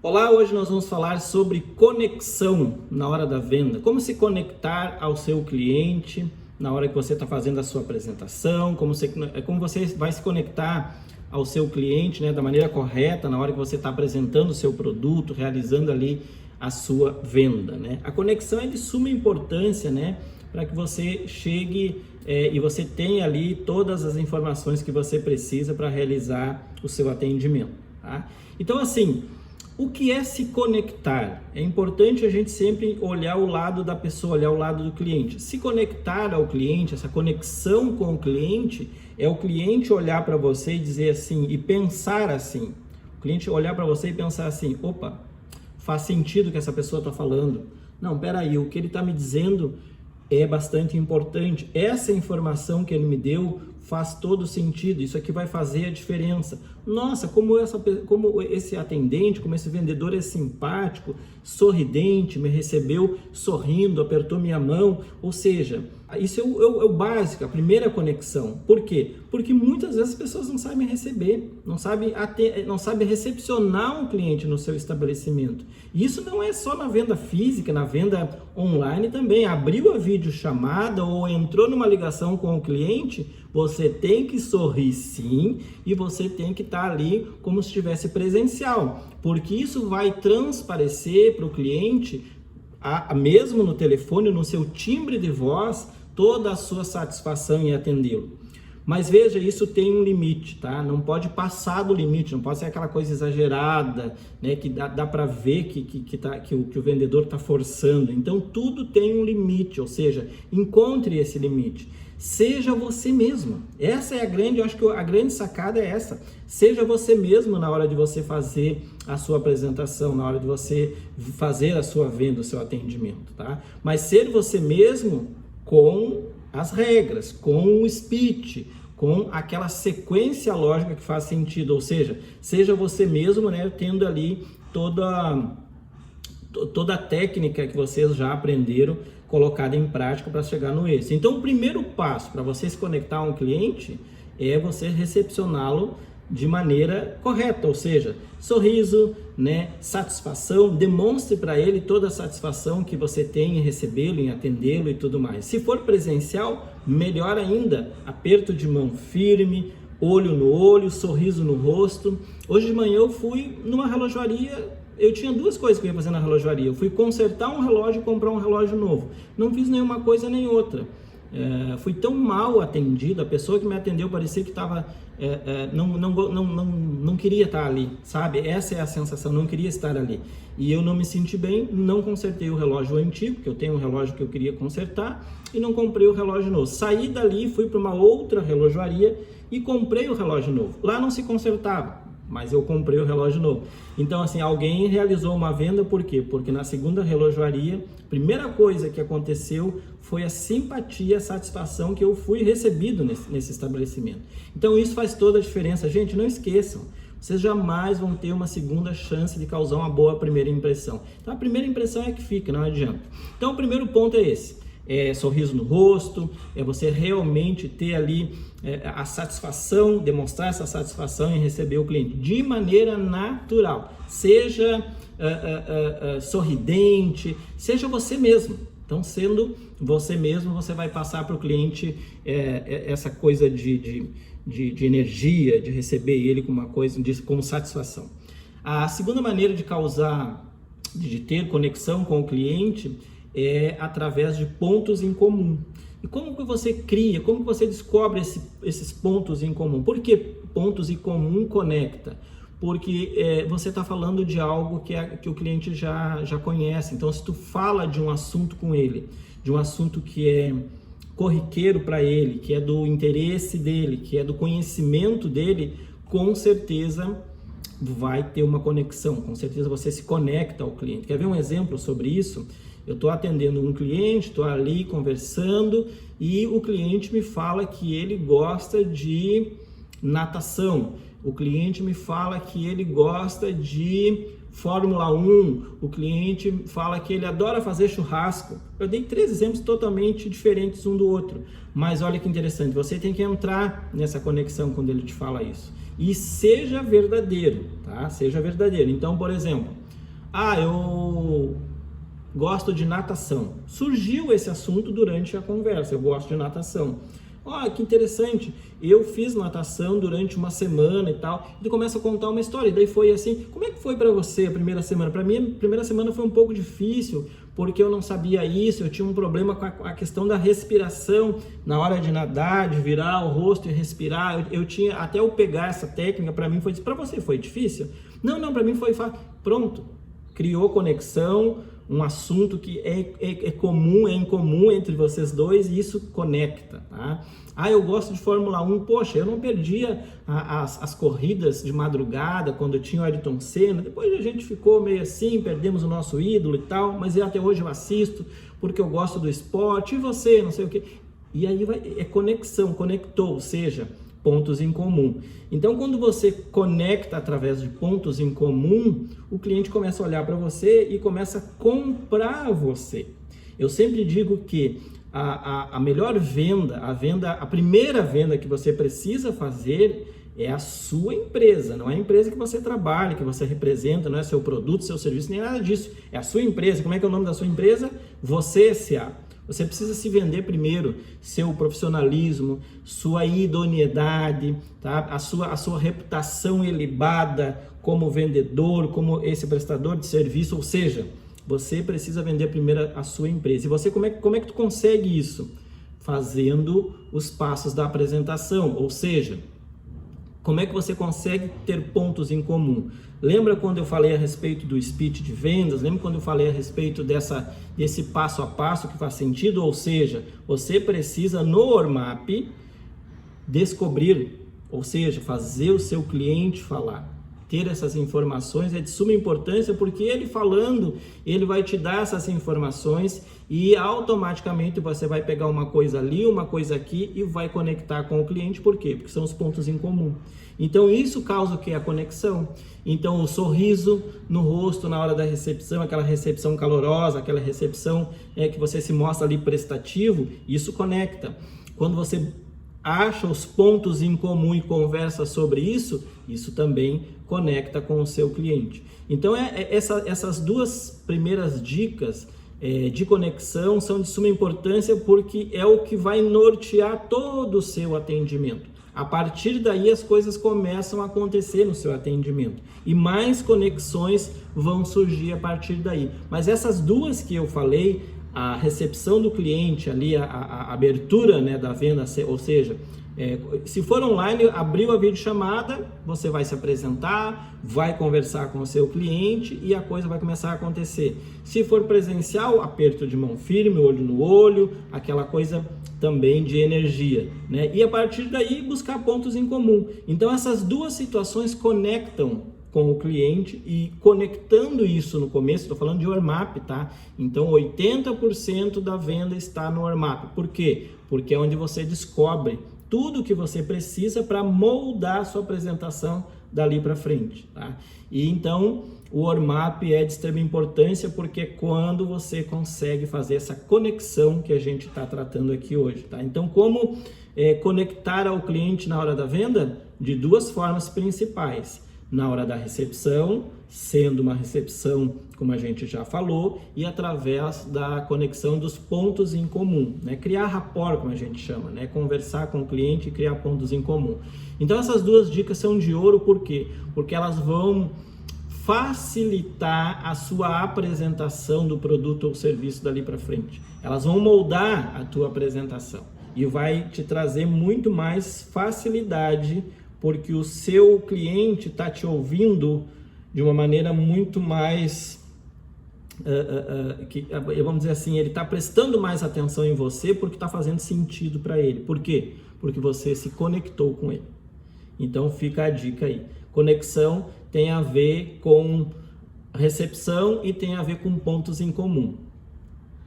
Olá, hoje nós vamos falar sobre conexão na hora da venda. Como se conectar ao seu cliente na hora que você está fazendo a sua apresentação, como você vai se conectar ao seu cliente, né, da maneira correta na hora que você está apresentando o seu produto, realizando ali a sua venda, né? A conexão é de suma importância, né, para que você chegue e você tenha ali todas as informações que você precisa para realizar o seu atendimento, tá? Então, assim, o que é se conectar? É importante a gente sempre olhar o lado da pessoa, olhar o lado do cliente. Se conectar ao cliente, essa conexão com o cliente, é o cliente olhar para você e dizer assim, e pensar assim. O cliente olhar para você e pensar assim, opa, faz sentido o que essa pessoa está falando. Não, peraí, o que ele está me dizendo é bastante importante. Essa informação que ele me deu faz todo sentido, isso aqui vai fazer a diferença. Nossa, como esse atendente, como esse vendedor é simpático, sorridente, me recebeu sorrindo, apertou minha mão. Ou seja, isso é o básico, a primeira conexão. Por quê? Porque muitas vezes as pessoas não sabem receber, não sabem recepcionar um cliente no seu estabelecimento. E isso não é só na venda física, na venda online também. Abriu a videochamada ou entrou numa ligação com o cliente, você tem que sorrir sim e você tem que estar ali como se estivesse presencial, porque isso vai transparecer para o cliente, mesmo no telefone, no seu timbre de voz, toda a sua satisfação em atendê-lo. Mas veja, isso tem um limite, tá? Não pode passar do limite, não pode ser aquela coisa exagerada, né? Que dá para ver que o vendedor está forçando. Então, tudo tem um limite, ou seja, encontre esse limite. Seja você mesmo. Essa é eu acho que a grande sacada é essa. Seja você mesmo na hora de você fazer a sua apresentação, na hora de você fazer a sua venda, o seu atendimento, tá? Mas ser você mesmo com as regras, com o speech, com aquela sequência lógica que faz sentido, ou seja você mesmo, né, tendo ali toda a técnica que vocês já aprenderam colocada em prática para chegar no êxito. Então, o primeiro passo para você se conectar a um cliente é você recepcioná-lo de maneira correta, ou seja, sorriso, né, satisfação, demonstre para ele toda a satisfação que você tem em recebê-lo, em atendê-lo e tudo mais. Se for presencial, melhor ainda, aperto de mão firme, olho no olho, sorriso no rosto. Hoje de manhã eu fui numa relojoaria. Eu tinha duas coisas que eu ia fazer na relojoaria. Eu fui consertar um relógio e comprar um relógio novo. Não fiz nenhuma coisa nem outra. Fui tão mal atendido, a pessoa que me atendeu parecia que estava... não queria estar ali, sabe? Essa é a sensação, não queria estar ali. E eu não me senti bem, não consertei o relógio antigo, porque eu tenho um relógio que eu queria consertar, e não comprei o relógio novo. Saí dali, fui para uma outra relojoaria e comprei o relógio novo. Lá não se consertava, mas eu comprei o relógio novo. Então, assim, alguém realizou uma venda, por quê? Porque na segunda relojoaria, a primeira coisa que aconteceu foi a simpatia, a satisfação que eu fui recebido nesse estabelecimento. Então, isso faz toda a diferença. Gente, não esqueçam, vocês jamais vão ter uma segunda chance de causar uma boa primeira impressão. Então, a primeira impressão é que fica, não adianta. Então, o primeiro ponto é esse. Sorriso no rosto, é você realmente ter ali a satisfação, demonstrar essa satisfação em receber o cliente de maneira natural. Seja sorridente, seja você mesmo. Então, sendo você mesmo, você vai passar para o cliente essa coisa de energia, de receber ele com uma coisa, com satisfação. A segunda maneira de ter conexão com o cliente é através de pontos em comum. E como que você cria, como que você descobre esses pontos em comum? Por que pontos em comum conecta? Porque você está falando de algo que o cliente já conhece. Então, se tu fala de um assunto com ele, de um assunto que é corriqueiro para ele, que é do interesse dele, que é do conhecimento dele, com certeza vai ter uma conexão, com certeza você se conecta ao cliente. Quer ver um exemplo sobre isso? Eu estou atendendo um cliente, estou ali conversando e o cliente me fala que ele gosta de natação. O cliente me fala que ele gosta de Fórmula 1. O cliente fala que ele adora fazer churrasco. Eu dei 3 exemplos totalmente diferentes um do outro. Mas olha que interessante, você tem que entrar nessa conexão quando ele te fala isso. E seja verdadeiro, tá? Seja verdadeiro. Então, por exemplo, Eu gosto de natação. Surgiu esse assunto durante a conversa, eu gosto de natação. Que interessante, eu fiz natação durante uma semana e tal, e tu começa a contar uma história, e daí foi assim, como é que foi para você a primeira semana? Para mim, a primeira semana foi um pouco difícil, porque eu não sabia isso, eu tinha um problema com a questão da respiração, na hora de nadar, de virar o rosto e respirar, eu tinha, até eu pegar essa técnica, para mim foi, para você foi difícil? Não, para mim foi fácil, pronto, criou conexão, um assunto que é comum, é incomum entre vocês dois e isso conecta, tá? Eu gosto de Fórmula 1, poxa, eu não perdia as corridas de madrugada quando tinha o Ayrton Senna, depois a gente ficou meio assim, perdemos o nosso ídolo e tal, mas até hoje eu assisto porque eu gosto do esporte, e você, não sei o que, e aí é conexão, conectou, ou seja, pontos em comum. Então, quando você conecta através de pontos em comum, o cliente começa a olhar para você e começa a comprar você. Eu sempre digo que a melhor venda, a primeira venda que você precisa fazer é a sua empresa, não é a empresa que você trabalha, que você representa, não é seu produto, seu serviço, nem nada disso. É a sua empresa. Como é que é o nome da sua empresa? Você S.A. Você precisa se vender primeiro, seu profissionalismo, sua idoneidade, tá? a sua reputação ilibada como vendedor, como esse prestador de serviço, ou seja, você precisa vender primeiro a sua empresa. E você, como é que tu consegue isso? Fazendo os passos da apresentação, ou seja, como é que você consegue ter pontos em comum? Lembra quando eu falei a respeito do speech de vendas? Lembra quando eu falei a respeito desse passo a passo que faz sentido? Ou seja, você precisa no Ormap descobrir, ou seja, fazer o seu cliente falar. Ter essas informações é de suma importância, porque ele falando, ele vai te dar essas informações e automaticamente você vai pegar uma coisa ali, uma coisa aqui e vai conectar com o cliente. Por quê? Porque são os pontos em comum. Então isso causa o que? A conexão. Então o sorriso no rosto na hora da recepção, aquela recepção calorosa, aquela recepção que você se mostra ali prestativo, isso conecta. Quando você acha os pontos em comum e conversa sobre isso, isso também conecta com o seu cliente. Então essas duas primeiras dicas de conexão são de suma importância, porque é o que vai nortear todo o seu atendimento. A partir daí as coisas começam a acontecer no seu atendimento e mais conexões vão surgir a partir daí. Mas essas duas que eu falei, a recepção do cliente ali, a abertura, né, da venda, ou seja, se for online, abriu a videochamada, você vai se apresentar, vai conversar com o seu cliente e a coisa vai começar a acontecer. Se for presencial, aperto de mão firme, olho no olho, aquela coisa também de energia, né? E a partir daí buscar pontos em comum. Então essas duas situações conectam com o cliente, e conectando isso no começo, estou falando de Ormap, tá? Então 80% da venda está no Ormap. Por quê? Porque é onde você descobre tudo o que você precisa para moldar a sua apresentação dali para frente, tá? E então o Ormap é de extrema importância, porque é quando você consegue fazer essa conexão que a gente está tratando aqui hoje, tá? Então como conectar ao cliente na hora da venda? De duas formas principais. Na hora da recepção, sendo uma recepção, como a gente já falou, e através da conexão dos pontos em comum, né? Criar rapport, como a gente chama, né? Conversar com o cliente e criar pontos em comum. Então essas duas dicas são de ouro, por quê? Porque elas vão facilitar a sua apresentação do produto ou serviço dali para frente. Elas vão moldar a tua apresentação e vai te trazer muito mais facilidade, porque o seu cliente está te ouvindo de uma maneira muito mais, vamos dizer assim, ele está prestando mais atenção em você porque está fazendo sentido para ele. Por quê? Porque você se conectou com ele. Então fica a dica aí. Conexão tem a ver com recepção e tem a ver com pontos em comum.